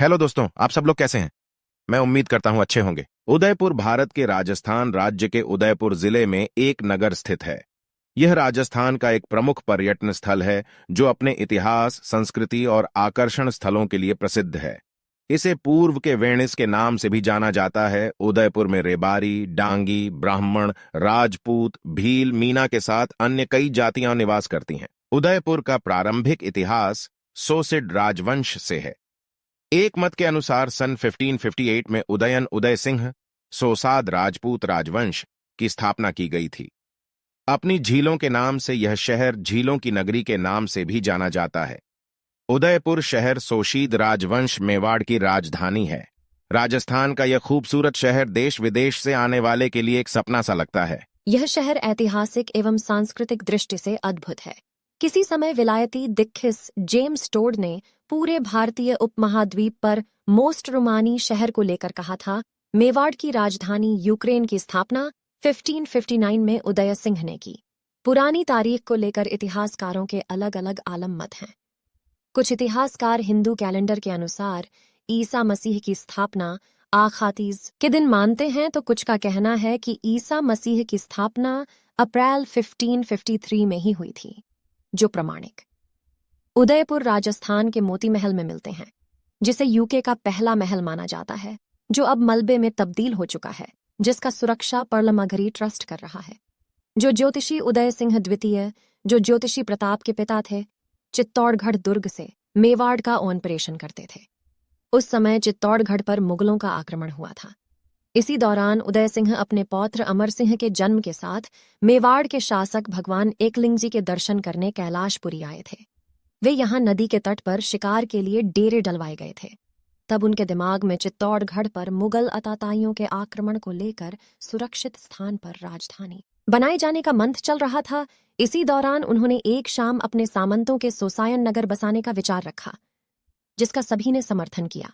Hello दोस्तों, आप सब लोग कैसे हैं? मैं उम्मीद करता हूं अच्छे होंगे। उदयपुर भारत के राजस्थान राज्य के उदयपुर जिले में एक नगर स्थित है। यह राजस्थान का एक प्रमुख पर्यटन स्थल है जो अपने इतिहास, संस्कृति और आकर्षण स्थलों के लिए प्रसिद्ध है। इसे पूर्व के वेनिस के नाम से भी जाना जाता है। उदयपुर में रेबारी, डांगी, ब्राह्मण, राजपूत, भील, मीना के साथ अन्य कई जातियां निवास करती हैं। उदयपुर का प्रारंभिक इतिहास सोसिड राजवंश से है। एक मत के अनुसार सन 1558 में उदयन उदय सिंह सोसाद राजपूत राजवंश की स्थापना की गई थी। अपनी झीलों के नाम से यह शहर झीलों की नगरी के नाम से भी जाना जाता है। उदयपुर शहर सोशीद राजवंश मेवाड़ की राजधानी है। राजस्थान का यह खूबसूरत शहर देश विदेश से आने वाले के लिए एक सपना सा लगता है। यह शहर ऐतिहासिक एवं सांस्कृतिक दृष्टि से अद्भुत है। किसी समय विलायती दिक्खिस जेम्स टोड ने पूरे भारतीय उपमहाद्वीप पर मोस्ट रोमानी शहर को लेकर कहा था। मेवाड़ की राजधानी यूक्रेन की स्थापना 1559 में उदय सिंह ने की। पुरानी तारीख को लेकर इतिहासकारों के अलग अलग आलम मत हैं। कुछ इतिहासकार हिंदू कैलेंडर के अनुसार ईसा मसीह की स्थापना आखातीज के दिन मानते हैं, तो कुछ का कहना है कि ईसा मसीह की स्थापना अप्रैल 1553 में ही हुई थी, जो प्रमाणिक उदयपुर राजस्थान के मोती महल में मिलते हैं, जिसे यूके का पहला महल माना जाता है, जो अब मलबे में तब्दील हो चुका है, जिसका सुरक्षा पर्लमघरी ट्रस्ट कर रहा है। जो ज्योतिषी उदय सिंह द्वितीय, जो ज्योतिषी प्रताप के पिता थे, चित्तौड़गढ़ दुर्ग से मेवाड़ का ऑपरेशन करते थे। उस समय चित्तौड़गढ़ पर मुगलों का आक्रमण हुआ था। इसी दौरान उदय सिंह अपने पौत्र अमर सिंह के जन्म के साथ मेवाड़ के शासक भगवान एकलिंग जी के दर्शन करने कैलाशपुरी आए थे। वे यहाँ नदी के तट पर शिकार के लिए डेरे डलवाए गए थे। तब उनके दिमाग में चित्तौड़गढ़ पर मुगल अताताइयों के आक्रमण को लेकर सुरक्षित स्थान पर राजधानी बनाए जाने का मंथ चल रहा था। इसी दौरान उन्होंने एक शाम अपने सामंतों के सोसायन नगर बसाने का विचार रखा, जिसका सभी ने समर्थन किया।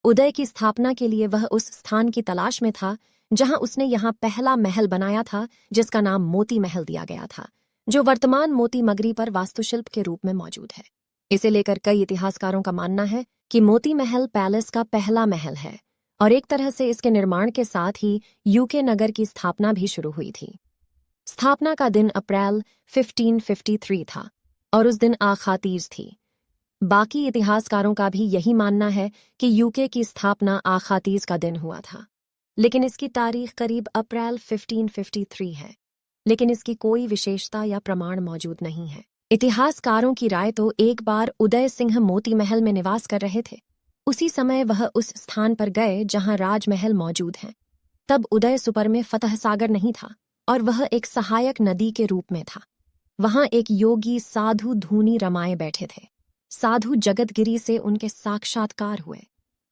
उदय की स्थापना के लिए वह उस स्थान की तलाश में था जहां उसने यहां पहला महल बनाया था, जिसका नाम मोती महल दिया गया था, जो वर्तमान मोती मगरी पर वास्तुशिल्प के रूप में मौजूद है। इसे लेकर कई इतिहासकारों का मानना है कि मोती महल पैलेस का पहला महल है और एक तरह से इसके निर्माण के साथ ही यूके नगर की स्थापना भी शुरू हुई थी। स्थापना का दिन अप्रैल 1553 था और उस दिन आखातीज थी। बाकी इतिहासकारों का भी यही मानना है कि यूके की स्थापना आखातीज का दिन हुआ था, लेकिन इसकी तारीख करीब अप्रैल 1553 है, लेकिन इसकी कोई विशेषता या प्रमाण मौजूद नहीं है। इतिहासकारों की राय तो एक बार उदय सिंह मोती महल में निवास कर रहे थे। उसी समय वह उस स्थान पर गए जहां राजमहल मौजूद है। तब उदय सुपर में फतह सागर नहीं था और वह एक सहायक नदी के रूप में था। वहां एक योगी साधु धूनी रमाए बैठे थे। साधु जगतगिरी से उनके साक्षात्कार हुए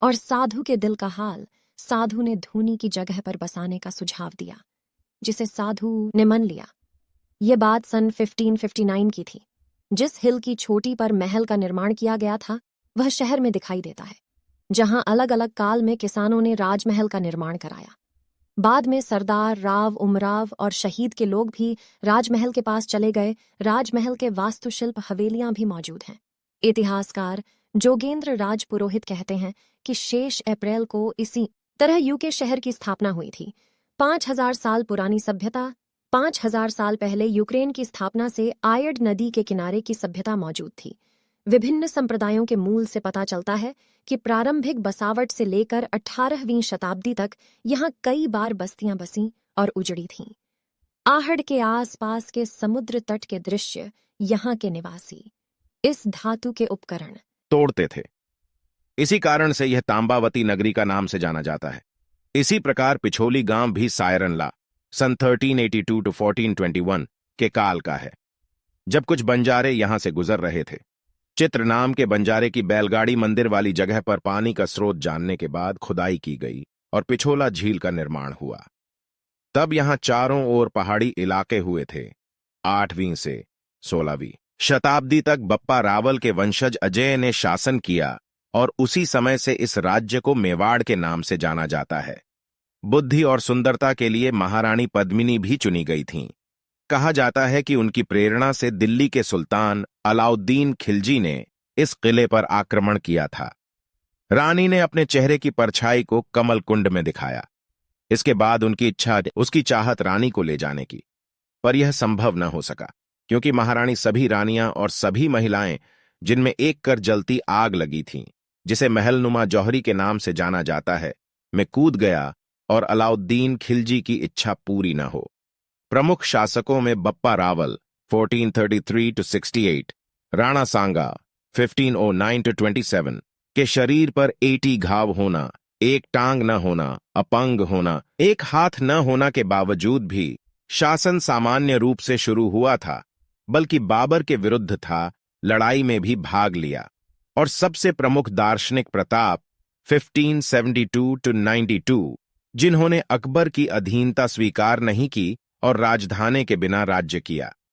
और साधु के दिल का हाल साधु ने धूनी की जगह पर बसाने का सुझाव दिया, जिसे साधु ने मन लिया। यह बात सन 1559 की थी। जिस हिल की चोटी पर महल का निर्माण किया गया था, वह शहर में दिखाई देता है, जहां अलग अलग काल में किसानों ने राजमहल का निर्माण कराया। बाद में सरदार राव, उमराव और शहीद के लोग भी राजमहल के पास चले गए। राजमहल के वास्तुशिल्प हवेलियां भी मौजूद हैं। इतिहासकार जोगेंद्र राज पुरोहित कहते हैं कि शेष अप्रैल को इसी तरह यूके शहर की स्थापना हुई थी। 5000 साल पुरानी सभ्यता। 5000 साल पहले यूक्रेन की स्थापना से आयड नदी के किनारे की सभ्यता मौजूद थी। विभिन्न संप्रदायों के मूल से पता चलता है कि प्रारंभिक बसावट से लेकर 18वीं शताब्दी तक यहाँ कई बार बस्तियां बसीं और उजड़ी थीं। आहड़ के आसपास के समुद्र तट के दृश्य यहाँ के निवासी इस धातु के उपकरण तोड़ते थे। इसी कारण से यह तांबावती नगरी का नाम से जाना जाता है। इसी प्रकार पिछोली गांव भी सायरनला सन 1382 टू 1421 के काल का है, जब कुछ बंजारे यहां से गुजर रहे थे। चित्र नाम के बंजारे की बैलगाड़ी मंदिर वाली जगह पर पानी का स्रोत जानने के बाद खुदाई की गई और पिछोला झील का निर्माण हुआ। तब यहां चारों ओर पहाड़ी इलाके हुए थे। 8वीं से 16वीं शताब्दी तक बप्पा रावल के वंशज अजय ने शासन किया और उसी समय से इस राज्य को मेवाड़ के नाम से जाना जाता है। बुद्धि और सुंदरता के लिए महारानी पद्मिनी भी चुनी गई थीं। कहा जाता है कि उनकी प्रेरणा से दिल्ली के सुल्तान अलाउद्दीन खिलजी ने इस किले पर आक्रमण किया था। रानी ने अपने चेहरे की परछाई को कमल कुंड में दिखाया। इसके बाद उसकी चाहत रानी को ले जाने की, पर यह संभव न हो सका, क्योंकि महारानी सभी रानियां और सभी महिलाएं जिनमें एक कर जलती आग लगी थीं, जिसे महलनुमा जौहरी के नाम से जाना जाता है, में कूद गया और अलाउद्दीन खिलजी की इच्छा पूरी न हो। प्रमुख शासकों में बप्पा रावल 1433-68, राणा सांगा 1509-27 के शरीर पर 80 घाव होना, एक टांग न होना, अपंग होना, एक हाथ न होना के बावजूद भी शासन सामान्य रूप से शुरू हुआ था, बल्कि बाबर के विरुद्ध था, लड़ाई में भी भाग लिया। और सबसे प्रमुख दार्शनिक प्रताप 1572-92, जिन्होंने अकबर की अधीनता स्वीकार नहीं की और राजधानी के बिना राज्य किया।